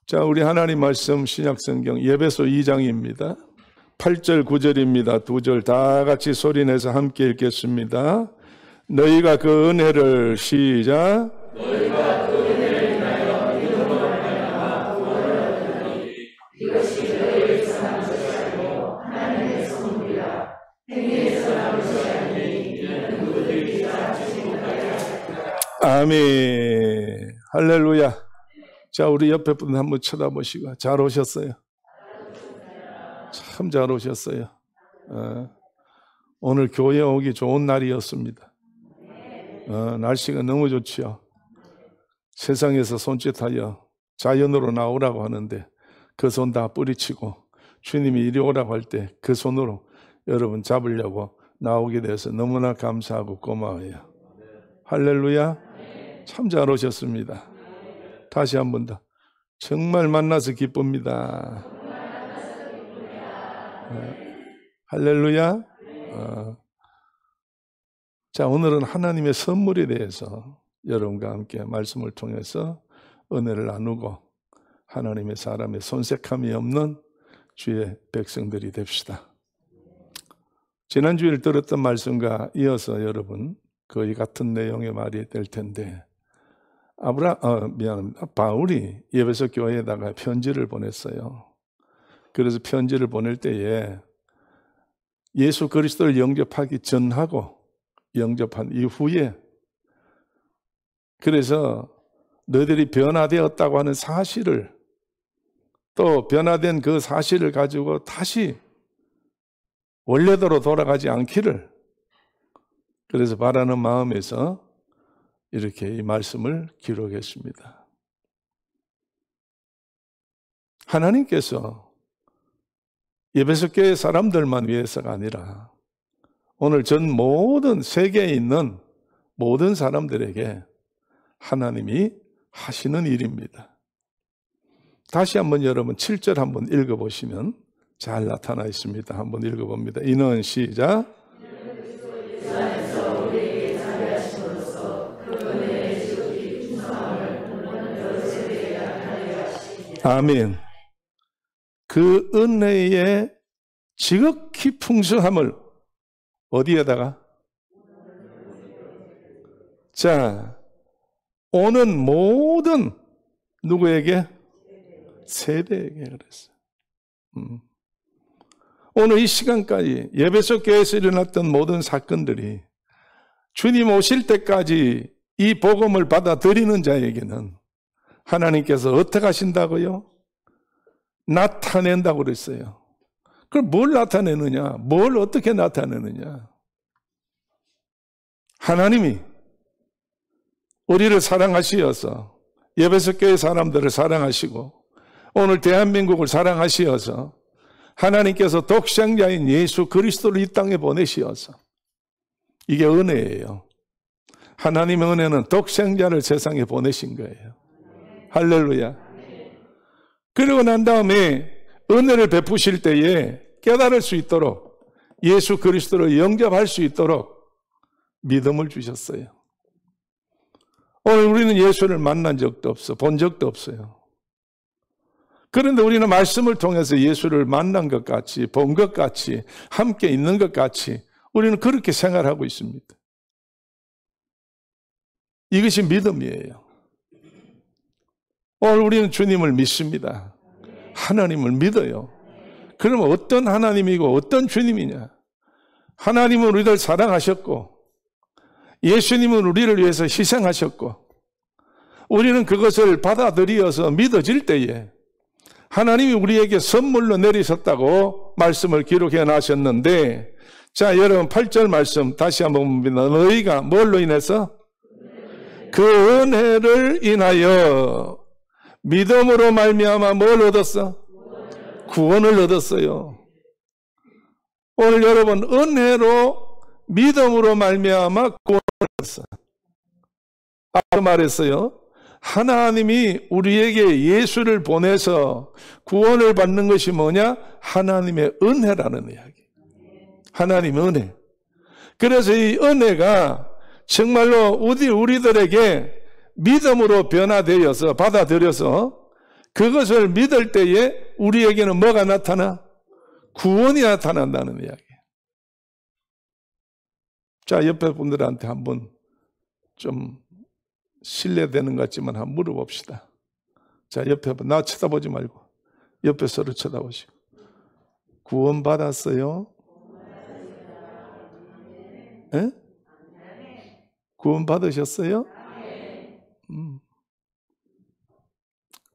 자, 우리 하나님 말씀 신약성경 에베소 2장입니다. 8절 9절입니다. 두 절 다 같이 소리내서 함께 읽겠습니다. 너희가 그 은혜를 시작. 너희가 그 은혜를 인하여 믿음으로 말미암아 구원을 얻으니 이것이 너희에게서 난 것이 아니요 하나님의 선물이라. 행위에서 난 것이 아니니 이는 누구든지 다 주신 못하게 하셨다. 아멘. 할렐루야. 자, 우리 옆에 분 한번 쳐다보시고 잘 오셨어요. 참 잘 오셨어요. 오늘 교회 오기 좋은 날이었습니다. 날씨가 너무 좋지요. 세상에서 손짓하여 자연으로 나오라고 하는데 그 손 다 뿌리치고 주님이 이리 오라고 할 때 그 손으로 여러분 잡으려고 나오게 돼서 너무나 감사하고 고마워요. 할렐루야. 참 잘 오셨습니다. 다시 한 번 더. 정말 만나서 기쁩니다. 할렐루야. 자, 오늘은 하나님의 선물에 대해서 여러분과 함께 말씀을 통해서 은혜를 나누고 하나님의 사람의 손색함이 없는 주의 백성들이 됩시다. 지난주에 들었던 말씀과 이어서 여러분 거의 같은 내용의 말이 될 텐데 바울이 에베소 교회에다가 편지를 보냈어요. 그래서 편지를 보낼 때에 예수 그리스도를 영접하기 전하고 영접한 이후에 그래서 너희들이 변화되었다고 하는 사실을 또 변화된 그 사실을 가지고 다시 원래대로 돌아가지 않기를 그래서 바라는 마음에서 이렇게 이 말씀을 기록했습니다. 하나님께서 에베소 교회 사람들만 위해서가 아니라 오늘 전 모든 세계에 있는 모든 사람들에게 하나님이 하시는 일입니다. 다시 한번 여러분 7절 한번 읽어보시면 잘 나타나 있습니다. 한번 읽어봅니다. 이는 시작. 아멘. 그 은혜의 지극히 풍성함을 어디에다가? 자, 오는 모든 누구에게? 세대에게 그랬어요. 오늘 이 시간까지 에베소 교회에서 일어났던 모든 사건들이 주님 오실 때까지 이 복음을 받아들이는 자에게는 하나님께서 어떻게 하신다고요? 나타낸다고 그랬어요. 그럼 뭘 나타내느냐? 뭘 어떻게 나타내느냐? 하나님이 우리를 사랑하시어서 에베소 교회 사람들을 사랑하시고 오늘 대한민국을 사랑하시어서 하나님께서 독생자인 예수 그리스도를 이 땅에 보내시어서 이게 은혜예요. 하나님의 은혜는 독생자를 세상에 보내신 거예요. 할렐루야. 그리고 난 다음에 은혜를 베푸실 때에 깨달을 수 있도록 예수 그리스도를 영접할 수 있도록 믿음을 주셨어요. 오늘 우리는 예수를 만난 적도 없어, 본 적도 없어요. 그런데 우리는 말씀을 통해서 예수를 만난 것 같이, 본 것 같이, 함께 있는 것 같이 우리는 그렇게 생활하고 있습니다. 이것이 믿음이에요. 오늘 우리는 주님을 믿습니다. 하나님을 믿어요. 그러면 어떤 하나님이고 어떤 주님이냐? 하나님은 우리를 사랑하셨고 예수님은 우리를 위해서 희생하셨고 우리는 그것을 받아들여서 믿어질 때에 하나님이 우리에게 선물로 내리셨다고 말씀을 기록해 놨었는데 자, 여러분 8절 말씀 다시 한번 봅니다. 너희가 뭘로 인해서? 그 은혜를 인하여 믿음으로 말미암아 뭘 얻었어? 구원을 얻었어요. 오늘 여러분 은혜로 믿음으로 말미암아 구원을 얻었어요. 아까 말했어요. 하나님이 우리에게 예수를 보내서 구원을 받는 것이 뭐냐? 하나님의 은혜라는 이야기. 하나님의 은혜. 그래서 이 은혜가 정말로 우리들에게 믿음으로 변화되어서 받아들여서 그것을 믿을 때에 우리에게는 뭐가 나타나? 구원이 나타난다는 이야기예요. 자, 옆에 분들한테 한번 좀 신뢰되는 것 같지만 한번 물어봅시다. 자, 옆에 나 쳐다보지 말고 옆에 서로 쳐다보시고. 구원 받았어요? 예? 구원 받으셨어요?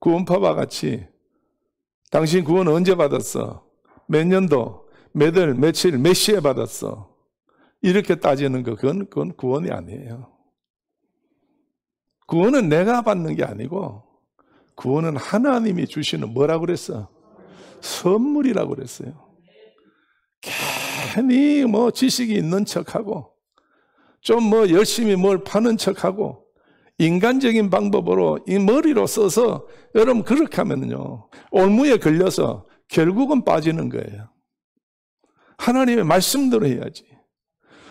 구원파와 같이 당신 구원 언제 받았어? 몇 년도, 몇 월, 며칠, 몇 시에 받았어? 이렇게 따지는 거 그건 구원이 아니에요. 구원은 내가 받는 게 아니고 구원은 하나님이 주시는 뭐라고 그랬어? 선물이라고 그랬어요. 괜히 뭐 지식이 있는 척하고 좀 뭐 열심히 뭘 파는 척하고 인간적인 방법으로 이 머리로 써서 여러분 그렇게 하면요 올무에 걸려서 결국은 빠지는 거예요. 하나님의 말씀대로 해야지.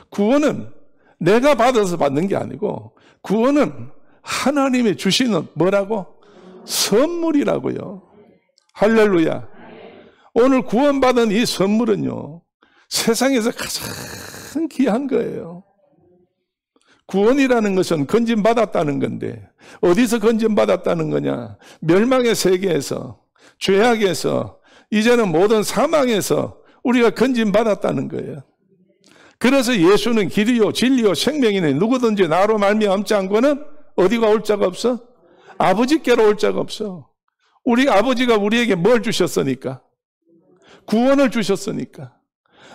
구원은 내가 받아서 받는 게 아니고 구원은 하나님이 주시는 뭐라고? 선물이라고요. 할렐루야. 오늘 구원받은 이 선물은요 세상에서 가장 귀한 거예요. 구원이라는 것은 건진받았다는 건데 어디서 건진받았다는 거냐? 멸망의 세계에서, 죄악에서, 이제는 모든 사망에서 우리가 건진받았다는 거예요. 그래서 예수는 길이요 진리요 생명이니 누구든지 나로 말미암지 않고는 어디가 올 자가 없어? 아버지께로 올 자가 없어. 우리 아버지가 우리에게 뭘 주셨으니까? 구원을 주셨으니까.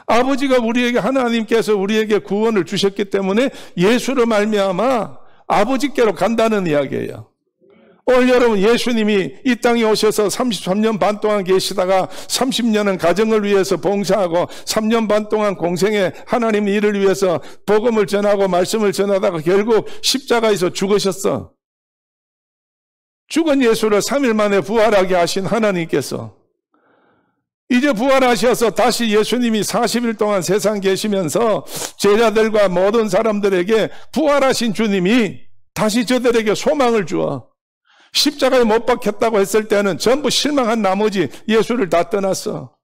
아버지가 우리에게 하나님께서 우리에게 구원을 주셨기 때문에 예수로 말미암아 아버지께로 간다는 이야기예요. 오늘 여러분 예수님이 이 땅에 오셔서 33년 반 동안 계시다가 30년은 가정을 위해서 봉사하고 3년 반 동안 공생에 하나님 일을 위해서 복음을 전하고 말씀을 전하다가 결국 십자가에서 죽으셨어. 죽은 예수를 3일 만에 부활하게 하신 하나님께서 이제 부활하셔서 다시 예수님이 40일 동안 세상 계시면서 제자들과 모든 사람들에게 부활하신 주님이 다시 저들에게 소망을 주어 십자가에 못 박혔다고 했을 때는 전부 실망한 나머지 예수를 다 떠났어.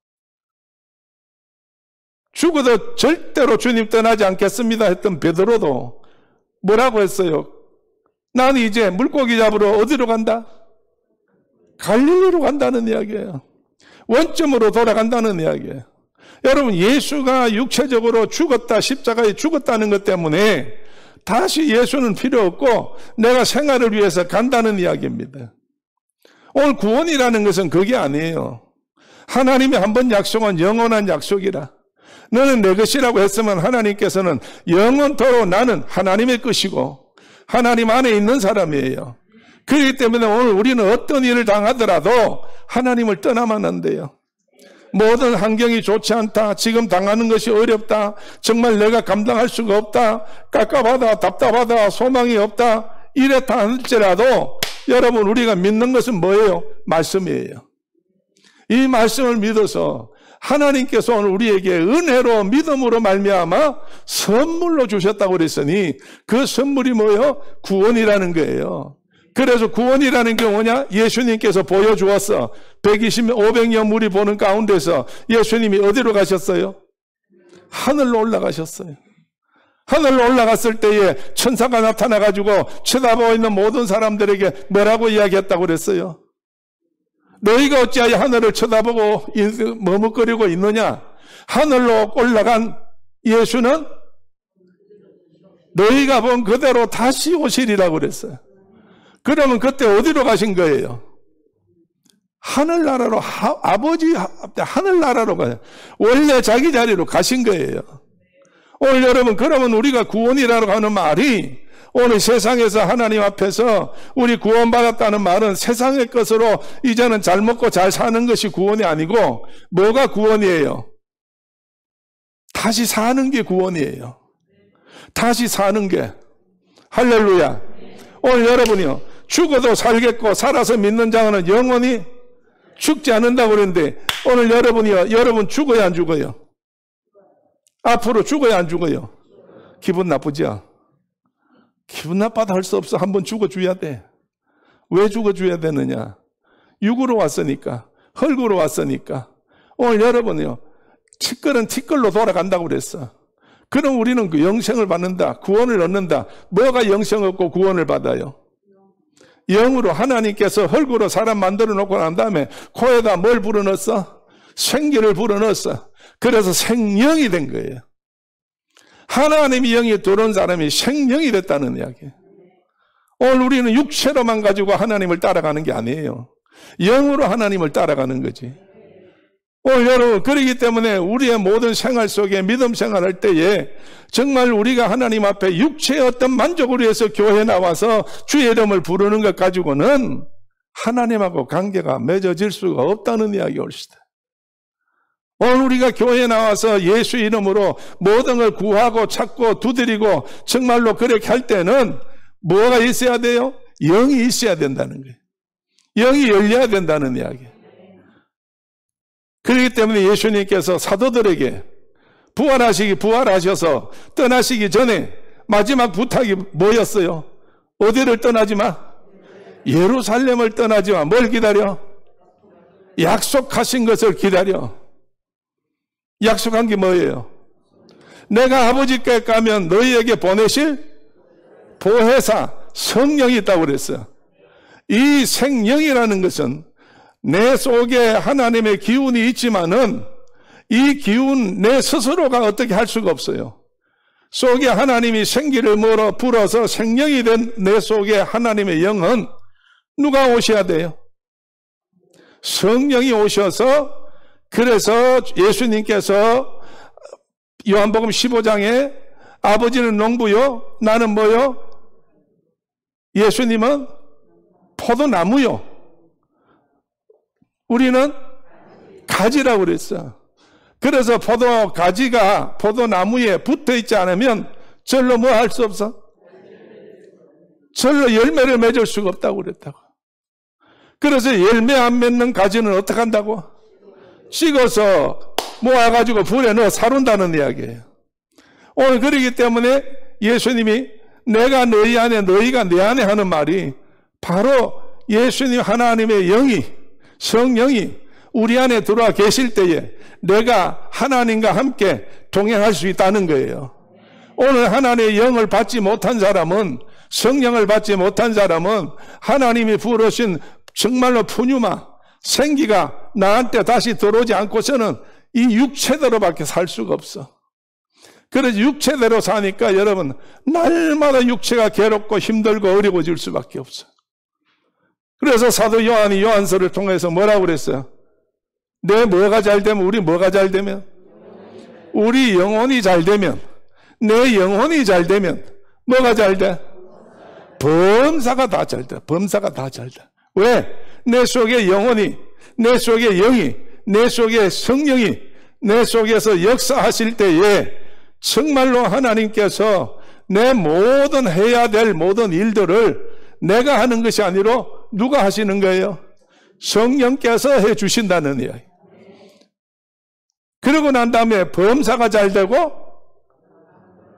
죽어도 절대로 주님 떠나지 않겠습니다 했던 베드로도 뭐라고 했어요? 나는 이제 물고기 잡으러 어디로 간다? 갈릴리로 간다는 이야기예요. 원점으로 돌아간다는 이야기예요. 여러분 예수가 육체적으로 죽었다, 십자가에 죽었다는 것 때문에 다시 예수는 필요 없고 내가 생활을 위해서 간다는 이야기입니다. 오늘 구원이라는 것은 그게 아니에요. 하나님이 한번 약속한 영원한 약속이라. 너는 내 것이라고 했으면 하나님께서는 영원토록 나는 하나님의 것이고 하나님 안에 있는 사람이에요. 그렇기 때문에 오늘 우리는 어떤 일을 당하더라도 하나님을 떠나면 안 돼요. 모든 환경이 좋지 않다, 지금 당하는 것이 어렵다, 정말 내가 감당할 수가 없다, 깝깝하다, 답답하다, 소망이 없다, 이랬다 할지라도 여러분 우리가 믿는 것은 뭐예요? 말씀이에요. 이 말씀을 믿어서 하나님께서 오늘 우리에게 은혜로 믿음으로 말미암아 선물로 주셨다고 그랬으니 그 선물이 뭐예요? 구원이라는 거예요. 그래서 구원이라는 게 뭐냐? 예수님께서 보여주었어. 500여 무리 보는 가운데서 예수님이 어디로 가셨어요? 하늘로 올라가셨어요. 하늘로 올라갔을 때에 천사가 나타나가지고 쳐다보고 있는 모든 사람들에게 뭐라고 이야기했다고 그랬어요? 너희가 어찌하여 하늘을 쳐다보고 머뭇거리고 있느냐? 하늘로 올라간 예수는 너희가 본 그대로 다시 오시리라고 그랬어요. 그러면 그때 어디로 가신 거예요? 하늘나라로, 아버지 하늘나라로 가요. 원래 자기 자리로 가신 거예요. 오늘 여러분, 그러면 우리가 구원이라고 하는 말이 오늘 세상에서 하나님 앞에서 우리 구원받았다는 말은 세상의 것으로 이제는 잘 먹고 잘 사는 것이 구원이 아니고 뭐가 구원이에요? 다시 사는 게 구원이에요. 다시 사는 게. 할렐루야. 오늘 여러분이요. 죽어도 살겠고 살아서 믿는 자는 영원히 죽지 않는다고 그러는데 오늘 여러분이요. 여러분 죽어요 안 죽어요? 앞으로 죽어요 안 죽어요? 기분 나쁘죠? 기분 나빠도 할 수 없어. 한번 죽어줘야 돼. 왜 죽어줘야 되느냐? 육으로 왔으니까, 흙으로 왔으니까. 오늘 여러분요, 티끌은 티끌로 돌아간다고 그랬어. 그럼 우리는 그 영생을 받는다, 구원을 얻는다. 뭐가 영생 얻고 구원을 받아요? 영으로 하나님께서 흙으로 사람 만들어 놓고 난 다음에 코에다 뭘 불어넣었어? 생기를 불어넣었어. 그래서 생명이 된 거예요. 하나님의 영이 들어온 사람이 생명이 됐다는 이야기예요. 오늘 우리는 육체로만 가지고 하나님을 따라가는 게 아니에요. 영으로 하나님을 따라가는 거지. 오늘 여러분, 그렇기 때문에 우리의 모든 생활 속에 믿음 생활할 때에 정말 우리가 하나님 앞에 육체의 어떤 만족을 위해서 교회에 나와서 주의 이름을 부르는 것 가지고는 하나님하고 관계가 맺어질 수가 없다는 이야기 옳시다. 오늘 우리가 교회에 나와서 예수 이름으로 모든 걸 구하고 찾고 두드리고 정말로 그렇게 할 때는 뭐가 있어야 돼요? 영이 있어야 된다는 거예요. 영이 열려야 된다는 이야기예요. 그렇기 때문에 예수님께서 사도들에게 부활하셔서 떠나시기 전에 마지막 부탁이 뭐였어요? 어디를 떠나지 마? 예루살렘을 떠나지 마. 뭘 기다려? 약속하신 것을 기다려. 약속한 게 뭐예요? 내가 아버지께 가면 너희에게 보내실 보혜사 성령이 있다고 그랬어요. 이 생명이라는 것은 내 속에 하나님의 기운이 있지만은 이 기운 내 스스로가 어떻게 할 수가 없어요. 속에 하나님이 생기를 불어서 생명이 된 내 속에 하나님의 영은 누가 오셔야 돼요? 성령이 오셔서, 그래서 예수님께서 요한복음 15장에 아버지는 농부요, 나는 뭐요? 예수님은 포도나무요, 우리는 가지라고 그랬어. 그래서 가지가 포도나무에 붙어 있지 않으면 절로 뭐 할 수 없어? 절로 열매를 맺을 수가 없다고 그랬다고. 그래서 열매 안 맺는 가지는 어떻게 한다고? 찍어서 모아가지고 불에 넣어 사룬다는 이야기예요. 오늘 그러기 때문에 예수님이 내가 너희 안에 너희가 내 안에 하는 말이 바로 예수님 하나님의 영이, 성령이 우리 안에 들어와 계실 때에 내가 하나님과 함께 동행할 수 있다는 거예요. 오늘 하나님의 영을 받지 못한 사람은, 성령을 받지 못한 사람은 하나님이 부르신 정말로 푸뉴마, 생기가 나한테 다시 들어오지 않고서는 이 육체대로밖에 살 수가 없어. 그래서 육체대로 사니까 여러분 날마다 육체가 괴롭고 힘들고 어려워질 수밖에 없어. 그래서 사도 요한이 요한서를 통해서 뭐라고 그랬어요? 내 뭐가 잘 되면, 우리 뭐가 잘 되면? 우리 영혼이 잘 되면, 내 영혼이 잘 되면 뭐가 잘 돼? 범사가 다 잘 돼. 범사가 다 잘 돼. 왜? 내 속에 영혼이, 내 속에 영이, 내 속에 성령이 내 속에서 역사하실 때에 정말로 하나님께서 내 모든 해야 될 모든 일들을 내가 하는 것이 아니라 누가 하시는 거예요? 성령께서 해 주신다는 이야기. 그러고 난 다음에 범사가 잘 되고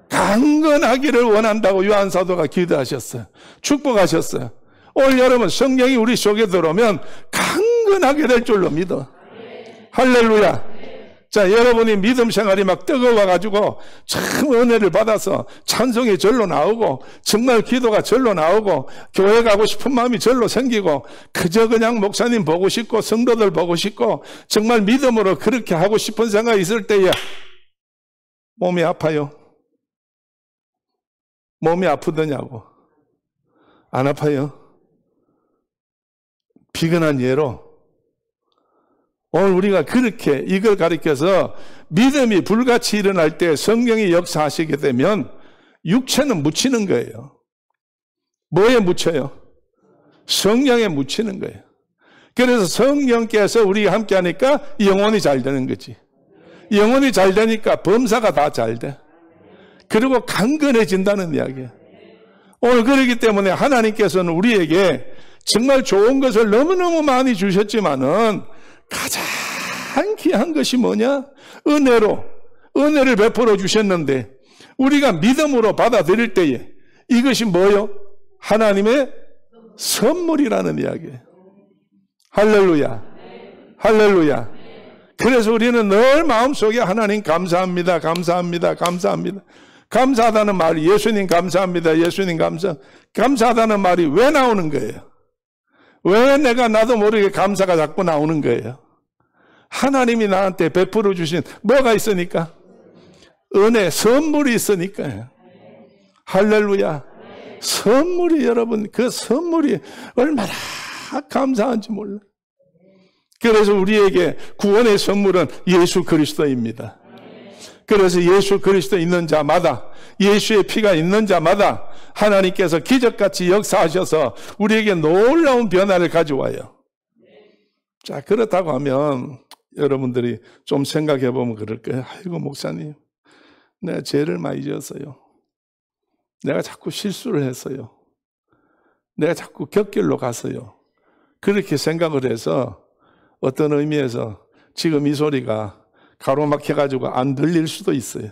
강건하기를 원한다고 요한사도가 기도하셨어요. 축복하셨어요. 오늘 여러분 성령이 우리 속에 들어오면 강건하게 될 줄로 믿어. 할렐루야. 자, 여러분이 믿음 생활이 막 뜨거워가지고 참 은혜를 받아서 찬송이 절로 나오고 정말 기도가 절로 나오고 교회 가고 싶은 마음이 절로 생기고 그저 그냥 목사님 보고 싶고 성도들 보고 싶고 정말 믿음으로 그렇게 하고 싶은 생각이 있을 때에 몸이 아파요. 몸이 아프더냐고. 안 아파요. 비근한 예로 오늘 우리가 그렇게 이걸 가리켜서 믿음이 불같이 일어날 때 성령이 역사하시게 되면 육체는 묻히는 거예요. 뭐에 묻혀요? 성령에 묻히는 거예요. 그래서 성령께서 우리가 함께 하니까 영혼이 잘 되는 거지. 영혼이 잘 되니까 범사가 다 잘 돼. 그리고 강건해진다는 이야기예요. 오늘 그렇기 때문에 하나님께서는 우리에게 정말 좋은 것을 너무너무 많이 주셨지만은 가장 귀한 것이 뭐냐? 은혜를 베풀어 주셨는데 우리가 믿음으로 받아들일 때에 이것이 뭐요? 하나님의 선물이라는 이야기예요. 할렐루야. 할렐루야. 그래서 우리는 늘 마음속에 하나님 감사합니다. 감사합니다. 감사합니다. 감사하다는 말이 예수님 감사합니다. 예수님 감사하다는 말이 왜 나오는 거예요? 왜 내가 나도 모르게 감사가 자꾸 나오는 거예요? 하나님이 나한테 베풀어 주신 뭐가 있으니까? 은혜, 선물이 있으니까요. 할렐루야. 선물이 여러분, 그 선물이 얼마나 감사한지 몰라요. 그래서 우리에게 구원의 선물은 예수 그리스도입니다. 그래서 예수 그리스도 있는 자마다, 예수의 피가 있는 자마다 하나님께서 기적같이 역사하셔서 우리에게 놀라운 변화를 가져와요. 자, 그렇다고 하면 여러분들이 좀 생각해 보면 그럴 거예요. 아이고 목사님, 내가 죄를 많이 지었어요. 내가 자꾸 실수를 했어요. 내가 자꾸 곁길로 갔어요. 그렇게 생각을 해서 어떤 의미에서 지금 이 소리가 가로막혀가지고 안 들릴 수도 있어요.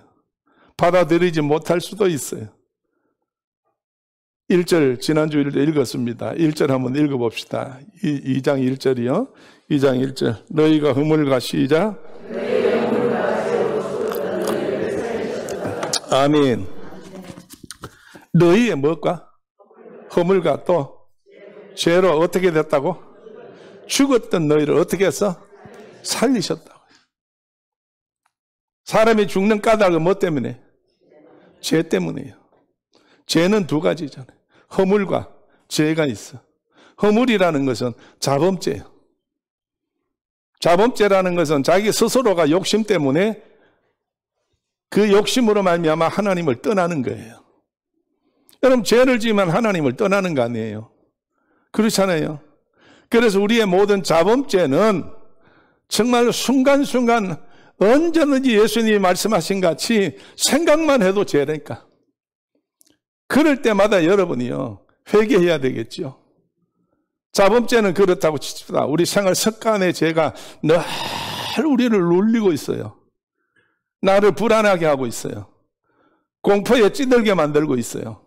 받아들이지 못할 수도 있어요. 1절 지난주일도 읽었습니다. 1절 한번 읽어봅시다. 2장 1절이요. 2장 1절 너희가 허물과 시작. 아멘. 너희의 무엇과? 허물과 또 죄로 어떻게 됐다고? 죽었던 너희를 어떻게 했어? 살리셨다고. 사람이 죽는 까닭은 뭐 때문에? 죄 때문이에요. 죄는 두 가지잖아요. 허물과 죄가 있어. 허물이라는 것은 자범죄예요. 자범죄라는 것은 자기 스스로가 욕심 때문에 그 욕심으로 말미암아 하나님을 떠나는 거예요. 여러분 죄를 지으면 하나님을 떠나는 거 아니에요? 그렇잖아요. 그래서 우리의 모든 자범죄는 정말 순간순간 언제든지 예수님이 말씀하신 같이 생각만 해도 죄니까. 그럴 때마다 여러분이요 회개해야 되겠죠. 자범죄는 그렇다고 칩시다. 우리 생활 습관의 죄가 늘 우리를 눌리고 있어요. 나를 불안하게 하고 있어요. 공포에 찌들게 만들고 있어요.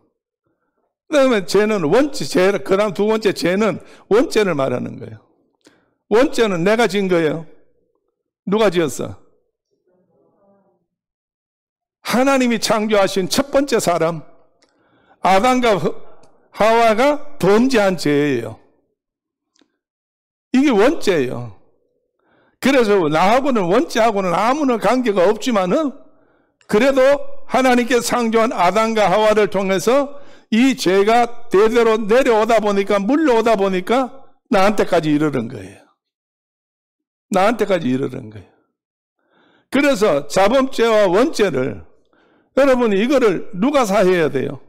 그다음에 죄는 원죄, 그다음 두 번째 죄는 원죄를 말하는 거예요. 원죄는 내가 지은 거예요. 누가 지었어? 하나님이 창조하신 첫 번째 사람 아담과 하와가 범죄한 죄예요. 이게 원죄예요. 그래서 나하고는 원죄하고는 아무런 관계가 없지만은 그래도 하나님께 창조한 아담과 하와를 통해서 이 죄가 대대로 내려오다 보니까 물려오다 보니까 나한테까지 이르는 거예요. 나한테까지 이르는 거예요. 그래서 자범죄와 원죄를 여러분이 이거를 누가 사해야 돼요?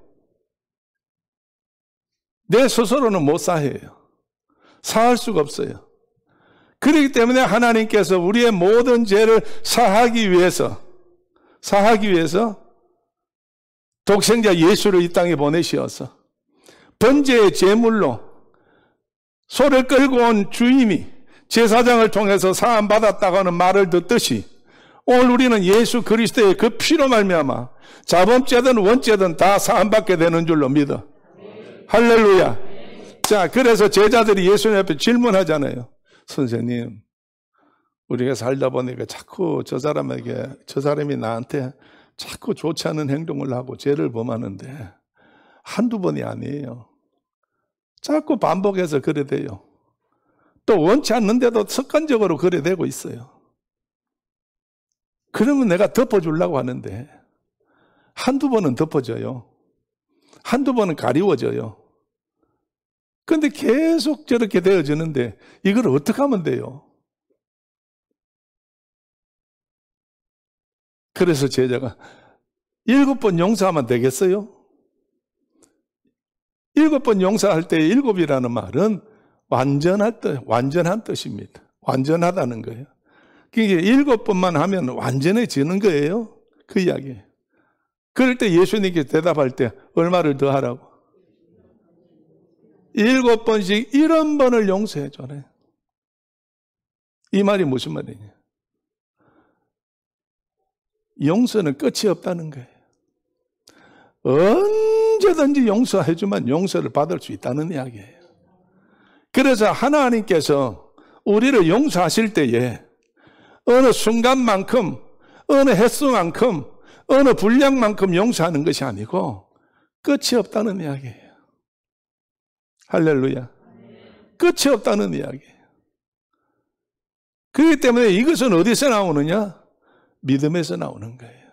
내 스스로는 못 사해요. 사할 수가 없어요. 그렇기 때문에 하나님께서 우리의 모든 죄를 사하기 위해서 독생자 예수를 이 땅에 보내시어서 번제의 제물로 소를 끌고 온 주임이 제사장을 통해서 사함받았다고 는 말을 듣듯이 오늘 우리는 예수 그리스도의 그 피로 말미암아 자범죄든 원죄든 다 사함받게 되는 줄로 믿어. 할렐루야. 자, 그래서 제자들이 예수님 앞에 질문하잖아요. 선생님, 우리가 살다 보니까 자꾸 저 사람이 나한테 자꾸 좋지 않은 행동을 하고 죄를 범하는데 한두 번이 아니에요. 자꾸 반복해서 그래 돼요. 또 원치 않는데도 습관적으로 그래 되고 있어요. 그러면 내가 덮어주려고 하는데 한두 번은 덮어져요. 한두 번은 가리워져요. 그런데 계속 저렇게 되어지는데 이걸 어떻게 하면 돼요? 그래서 제자가 7번 용서하면 되겠어요? 7번 용서할 때 7이라는 말은 완전한 뜻입니다. 완전하다는 거예요. 그게 7번만 하면 완전해지는 거예요. 그 이야기예요. 그럴 때 예수님께 대답할 때 얼마를 더 하라고? 7번씩 1번을 용서해 줘래. 이 말이 무슨 말이냐? 용서는 끝이 없다는 거예요. 언제든지 용서해주면 용서를 받을 수 있다는 이야기예요. 그래서 하나님께서 우리를 용서하실 때에 어느 순간만큼, 어느 횟수만큼, 어느 분량만큼 용서하는 것이 아니고 끝이 없다는 이야기예요. 할렐루야. 끝이 없다는 이야기예요. 그렇기 때문에 이것은 어디서 나오느냐? 믿음에서 나오는 거예요.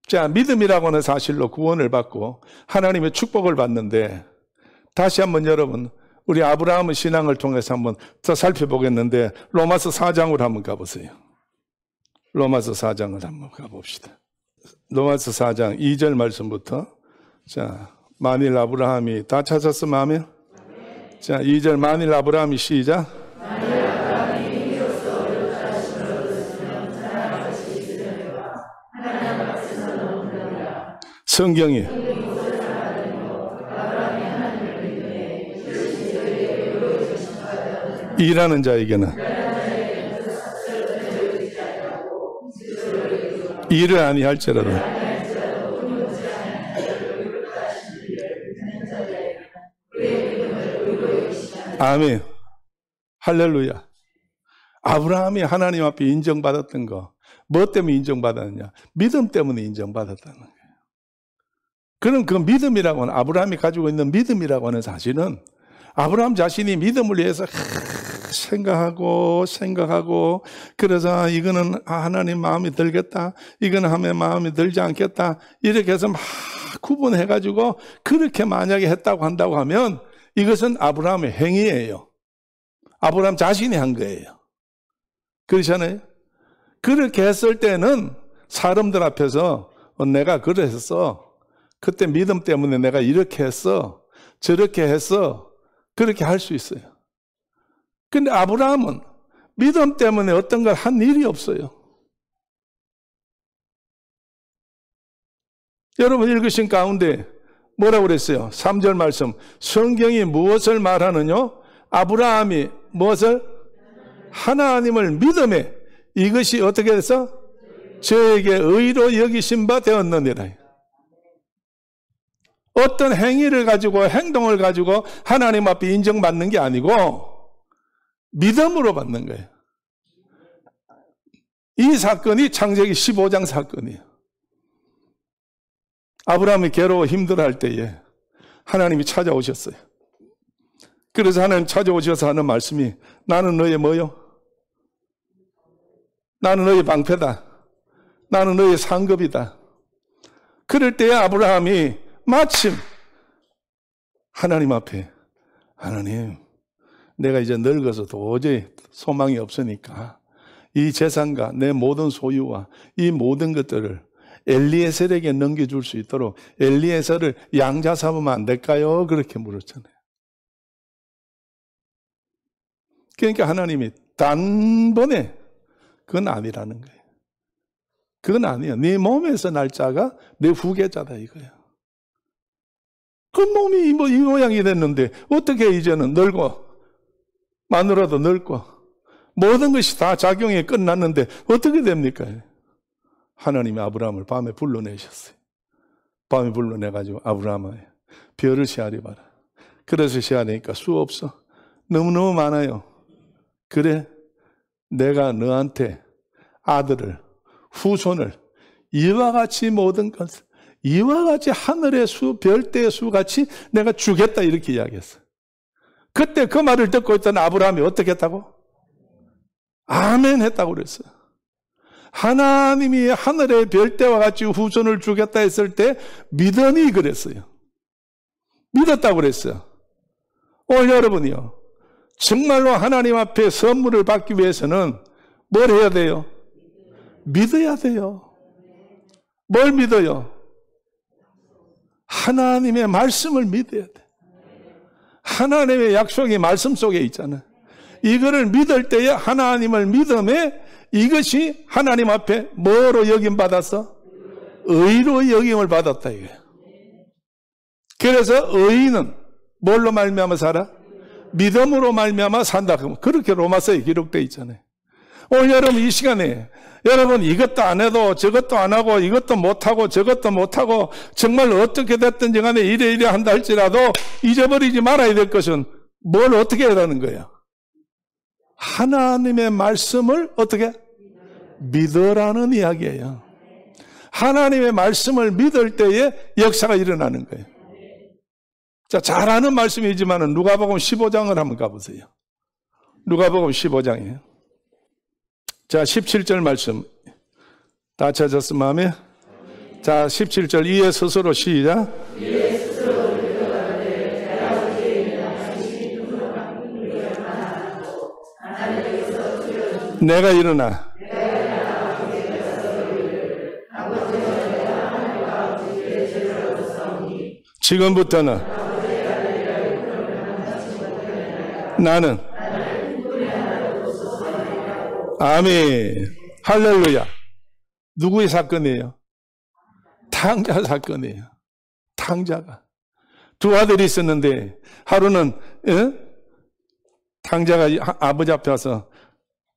자, 믿음이라고 하는 사실로 구원을 받고 하나님의 축복을 받는데, 다시 한번 여러분, 우리 아브라함의 신앙을 통해서 한번 더 살펴보겠는데, 로마서 4장으로 한번 가보세요. 로마서 4장을 한번 가봅시다. 로마서 4장 2절 말씀부터. 자, 만일 아브라함이 다 찾았으면 하면? 자, 2절 만일 아브라함이 시작. 성경이 일하는 자에게는 일을 아니할지라도 아멘. 할렐루야. 아브라함이 하나님 앞에 인정받았던 거, 뭐 때문에 인정받았느냐? 믿음 때문에 인정받았다는 거예요. 그럼 그 믿음이라고 하는, 아브라함이 가지고 있는 믿음이라고 하는 사실은 아브라함 자신이 믿음을 위해서 생각하고 그래서 이거는 하나님 마음이 들겠다, 이거는 하나님 마음이 들지 않겠다, 이렇게 해서 막 구분해가지고 그렇게 만약에 했다고 한다고 하면 이것은 아브라함의 행위예요. 아브라함 자신이 한 거예요. 그렇잖아요. 그렇게 했을 때는 사람들 앞에서 내가 그랬어, 그때 믿음 때문에 내가 이렇게 했어, 저렇게 했어, 그렇게 할 수 있어요. 근데 아브라함은 믿음 때문에 어떤 걸 한 일이 없어요. 여러분 읽으신 가운데 뭐라고 그랬어요? 3절 말씀. 성경이 무엇을 말하느냐? 아브라함이 무엇을? 하나님을 믿음에 이것이 어떻게 돼서? 저에게 의로 여기신 바 되었느니라. 어떤 행위를 가지고, 행동을 가지고 하나님 앞에 인정받는 게 아니고 믿음으로 받는 거예요. 이 사건이 창세기 15장 사건이에요. 아브라함이 괴로워 힘들어할 때에 하나님이 찾아오셨어요. 그래서 하나님 찾아오셔서 하는 말씀이, 나는 너의 뭐요? 나는 너의 방패다. 나는 너의 상급이다. 그럴 때에 아브라함이 마침 하나님 앞에, 하나님, 내가 이제 늙어서 도저히 소망이 없으니까 이 재산과 내 모든 소유와 이 모든 것들을 엘리에셀에게 넘겨줄 수 있도록 엘리에셀을 양자 삼으면 안 될까요? 그렇게 물었잖아요. 그러니까 하나님이 단번에 그건 아니라는 거예요. 그건 아니에요. 네 몸에서 날 자가 내 후계자다 이거예요. 그 몸이 뭐 이 모양이 됐는데 어떻게 이제는 늙고 마누라도 늙고 모든 것이 다 작용이 끝났는데 어떻게 됩니까? 하나님이 아브라함을 밤에 불러내셨어요. 밤에 불러내가지고 아브라함아, 별을 시하리 봐라. 그래서 시하니까 수 없어. 너무너무 많아요. 그래, 내가 너한테 아들을, 후손을 이와 같이 모든 것을, 이와 같이 하늘의 수, 별대의 수 같이 내가 주겠다 이렇게 이야기했어요. 그때 그 말을 듣고 있던 아브라함이 어떻게 했다고? 아멘 했다고 그랬어요. 하나님이 하늘의 별대와 같이 후손을 주겠다 했을 때 믿음이 그랬어요. 믿었다고 그랬어요. 오늘 여러분이요, 정말로 하나님 앞에 선물을 받기 위해서는 뭘 해야 돼요? 믿어야 돼요. 뭘 믿어요? 하나님의 말씀을 믿어야 돼. 하나님의 약속이 말씀 속에 있잖아요. 이거를 믿을 때에 하나님을 믿음에 이것이 하나님 앞에 뭐로 여김 받았어? 의로 여김을 받았다 이거예요. 그래서 의인은 뭘로 말미암아 살아? 믿음으로 말미암아 산다. 그렇게 로마서에 기록되어 있잖아요. 오늘 여러분 이 시간에 여러분 이것도 안 해도 저것도 안 하고 이것도 못하고 저것도 못하고 정말 어떻게 됐든지 간에 이래 한다 할지라도 잊어버리지 말아야 될 것은 뭘 어떻게 하라는 거예요? 하나님의 말씀을 어떻게? 믿으라는 이야기예요. 하나님의 말씀을 믿을 때에 역사가 일어나는 거예요. 자, 잘 아는 말씀이지만 누가복음 15장을 한번 가보세요. 누가복음 15장이에요. 자, 17절 말씀. 다 찾았으면 마음에? 자, 17절 이에 스스로 시작. 내가 일어나 지금부터는 나는 아멘. 할렐루야. 누구의 사건이에요? 탕자 사건이에요. 탕자가. 두 아들이 있었는데 하루는 탕자가 아버지 앞에 와서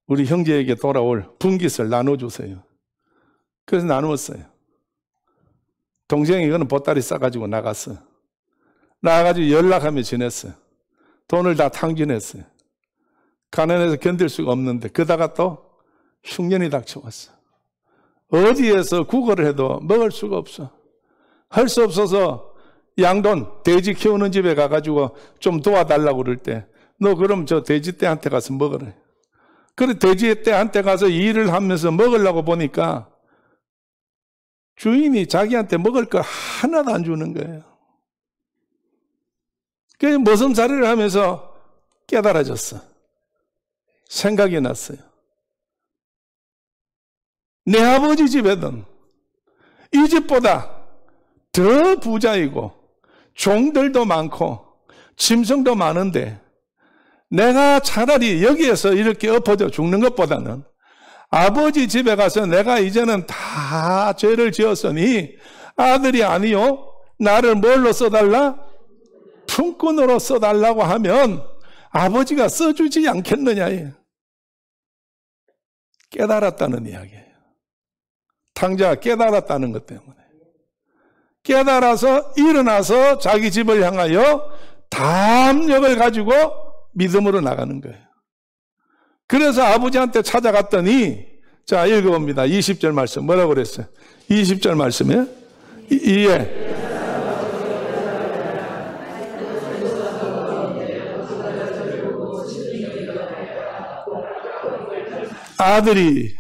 우리 형제에게 돌아올 분깃을 나눠주세요. 그래서 나누었어요. 동생이 이거는 보따리 싸가지고 나갔어요. 나가가지고 연락하며 지냈어요. 돈을 다 탕진했어요. 가난해서 견딜 수가 없는데 그러다가 또 흉년이 닥쳐왔어. 어디에서 구걸을 해도 먹을 수가 없어. 할 수 없어서 양돈, 돼지 키우는 집에 가가지고 좀 도와달라고 그럴 때 너 그럼 저 돼지떼한테 가서 먹으래. 그래 돼지떼한테 가서 일을 하면서 먹으려고 보니까 주인이 자기한테 먹을 거 하나도 안 주는 거예요. 그래서 머슴살이를 하면서 깨달아졌어. 생각이 났어요. 내 아버지 집에는 이 집보다 더 부자이고 종들도 많고 짐승도 많은데 내가 차라리 여기에서 이렇게 엎어져 죽는 것보다는 아버지 집에 가서 내가 이제는 다 죄를 지었으니 아들이 아니요 나를 뭘로 써달라? 품꾼으로 써달라고 하면 아버지가 써주지 않겠느냐. 깨달았다는 이야기예요. 탕자가 깨달았다는 것 때문에. 깨달아서 일어나서 자기 집을 향하여 담력을 가지고 믿음으로 나가는 거예요. 그래서 아버지한테 찾아갔더니 자 읽어봅니다. 20절 말씀 뭐라고 그랬어요? 20절 말씀에 이에 아들이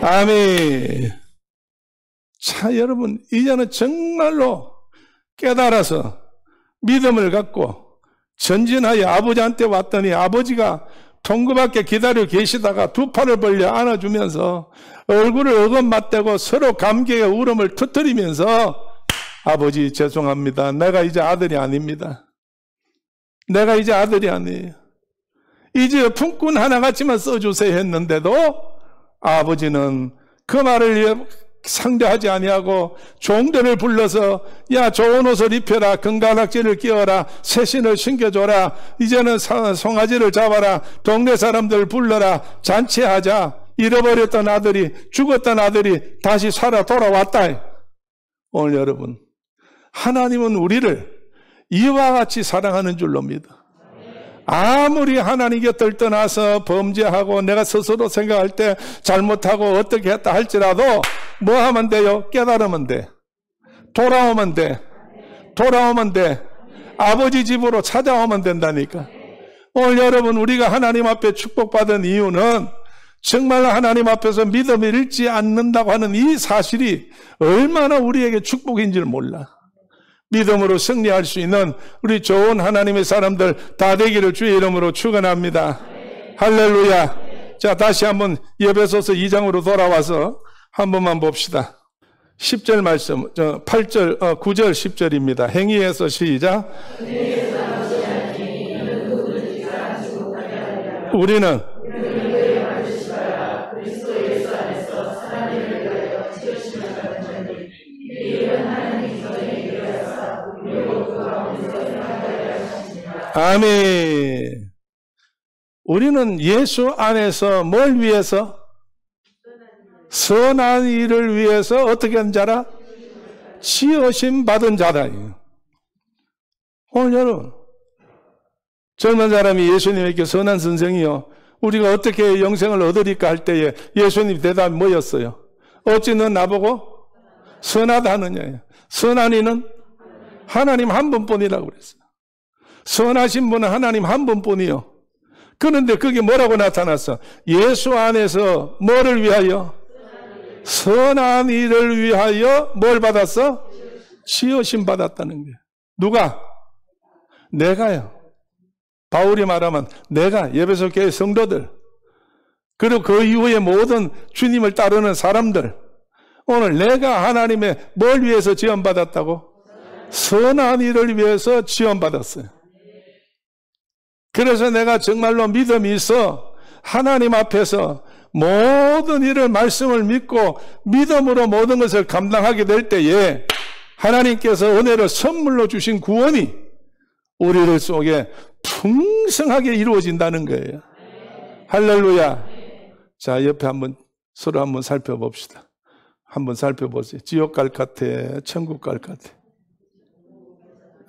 아멘. 자, 여러분, 이제는 정말로 깨달아서 믿음을 갖고 전진하여 아버지한테 왔더니 아버지가 통구 밖에 기다려 계시다가 두 팔을 벌려 안아주면서 얼굴을 어금맞대고 서로 감격의 울음을 터뜨리면서 아버지 죄송합니다. 내가 이제 아들이 아닙니다. 내가 이제 아들이 아니에요. 이제 품꾼 하나같이만 써주세요 했는데도 아버지는 그 말을 상대하지 아니하고 종들을 불러서 야 좋은 옷을 입혀라, 금가락지를 끼워라, 새신을 신겨줘라, 이제는 송아지를 잡아라, 동네 사람들 불러라, 잔치하자. 잃어버렸던 아들이, 죽었던 아들이 다시 살아 돌아왔다. 오늘 여러분, 하나님은 우리를 이와 같이 사랑하는 줄로 믿어. 아무리 하나님 곁을 떠나서 범죄하고 내가 스스로 생각할 때 잘못하고 어떻게 했다 할지라도 뭐 하면 돼요? 깨달으면 돼. 돌아오면 돼. 돌아오면 돼. 아버지 집으로 찾아오면 된다니까. 오늘 여러분 우리가 하나님 앞에 축복받은 이유는 정말 하나님 앞에서 믿음을 잃지 않는다고 하는 이 사실이 얼마나 우리에게 축복인지를 몰라. 믿음으로 승리할 수 있는 우리 좋은 하나님의 사람들 다 되기를 주의 이름으로 축원합니다. 할렐루야. 자, 다시 한번 에베소서 2장으로 돌아와서 한 번만 봅시다. 10절 말씀, 8절, 9절, 10절입니다. 행위에서 시작. 우리는 아멘. 우리는 예수 안에서 뭘 위해서? 선한 일을 위해서 어떻게 한 자라? 지으심 받은 자다. 오늘 여러분, 젊은 사람이 예수님에게 선한 선생이요, 우리가 어떻게 영생을 얻으리까 할 때에 예수님 대답이 뭐였어요? 어찌 너 나보고 선하다 하느냐. 선한 이는 하나님 한 분뿐이라고 그랬어요. 선하신 분은 하나님 한 분뿐이요. 그런데 그게 뭐라고 나타났어? 예수 안에서 뭐를 위하여? 선한 일을 위하여 뭘 받았어? 지으심 받았다는 거예요. 누가? 내가요. 바울이 말하면 내가, 에베소 교회 성도들, 그리고 그 이후에 모든 주님을 따르는 사람들, 오늘 내가 하나님의 뭘 위해서 지원받았다고? 선한 일을 위해서 지원받았어요. 그래서 내가 정말로 믿음이 있어 하나님 앞에서 모든 일을 말씀을 믿고 믿음으로 모든 것을 감당하게 될 때에 하나님께서 은혜를 선물로 주신 구원이 우리들 속에 풍성하게 이루어진다는 거예요. 할렐루야. 자, 옆에 서로 한번 살펴봅시다. 한번 살펴보세요. 지옥 갈 것 같아? 천국 갈 것 같아?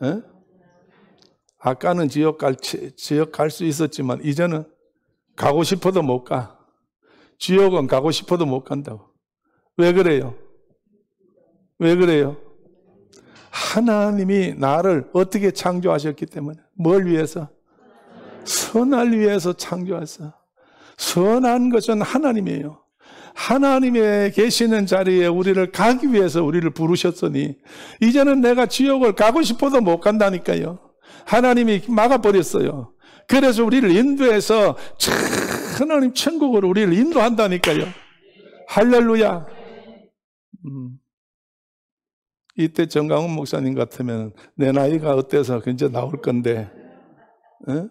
에? 아까는 지옥 갈 수 있었지만 이제는 가고 싶어도 못 가. 지옥은 가고 싶어도 못 간다고. 왜 그래요? 왜 그래요? 하나님이 나를 어떻게 창조하셨기 때문에. 뭘 위해서? 선할 위해서 창조했어. 선한 것은 하나님이에요. 하나님의 계시는 자리에 우리를 가기 위해서 우리를 부르셨으니 이제는 내가 지옥을 가고 싶어도 못 간다니까요. 하나님이 막아버렸어요. 그래서 우리를 인도해서 하나님 천국으로 우리를 인도한다니까요. 할렐루야. 이때 정강훈 목사님 같으면 내 나이가 어때서 이제 나올 건데, 에?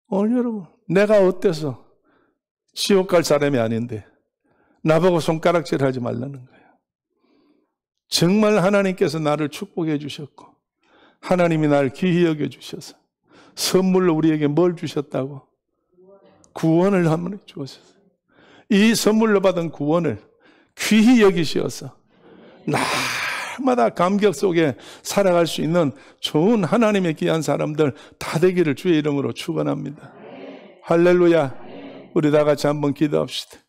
오늘 여러분, 내가 어때서 지옥 갈 사람이 아닌데 나보고 손가락질 하지 말라는 거예요. 정말 하나님께서 나를 축복해 주셨고 하나님이 나를 귀히 여겨 주셔서 선물로 우리에게 뭘 주셨다고? 구원을 한번 주셨어요. 이 선물로 받은 구원을 귀히 여기시어서 날마다 감격 속에 살아갈 수 있는 좋은 하나님의 귀한 사람들 다 되기를 주의 이름으로 축원합니다. 할렐루야. 우리 다 같이 한번 기도합시다.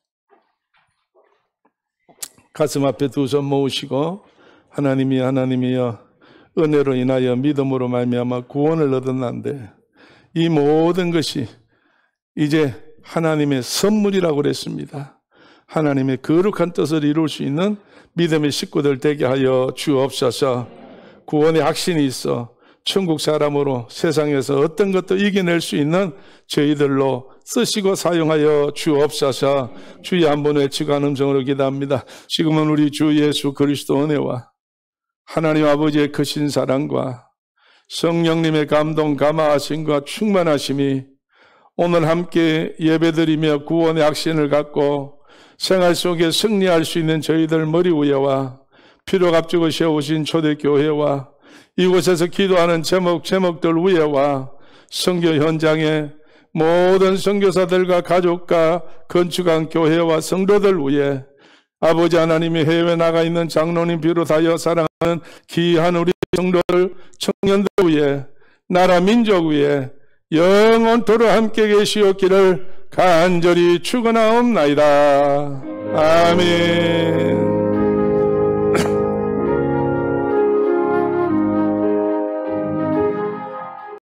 가슴 앞에 두 손 모으시고 하나님이여 은혜로 인하여 믿음으로 말미암아 구원을 얻었는데 이 모든 것이 이제 하나님의 선물이라고 그랬습니다. 하나님의 거룩한 뜻을 이룰 수 있는 믿음의 식구들 되게 하여 주옵소서. 구원의 확신이 있어 천국 사람으로 세상에서 어떤 것도 이겨낼 수 있는 저희들로 쓰시고 사용하여 주옵소서. 주의 한 번 외치고 한 음성으로 기도합니다. 지금은 우리 주 예수 그리스도 은혜와 하나님 아버지의 크신 사랑과 성령님의 감동 감화하심과 충만하심이 오늘 함께 예배드리며 구원의 확신을 갖고 생활 속에 승리할 수 있는 저희들 머리 위에와 피로 값주고 세우신 초대교회와 이곳에서 기도하는 제목들 위에와 선교 현장에 모든 선교사들과 가족과 건축한 교회와 성도들 위에 아버지 하나님이 해외에 나가 있는 장로님 비롯하여 사랑하는 귀한 우리 성도들 청년들 위에 나라 민족 위에 영원토록 함께 계시옵기를 간절히 축원하옵나이다. 아멘.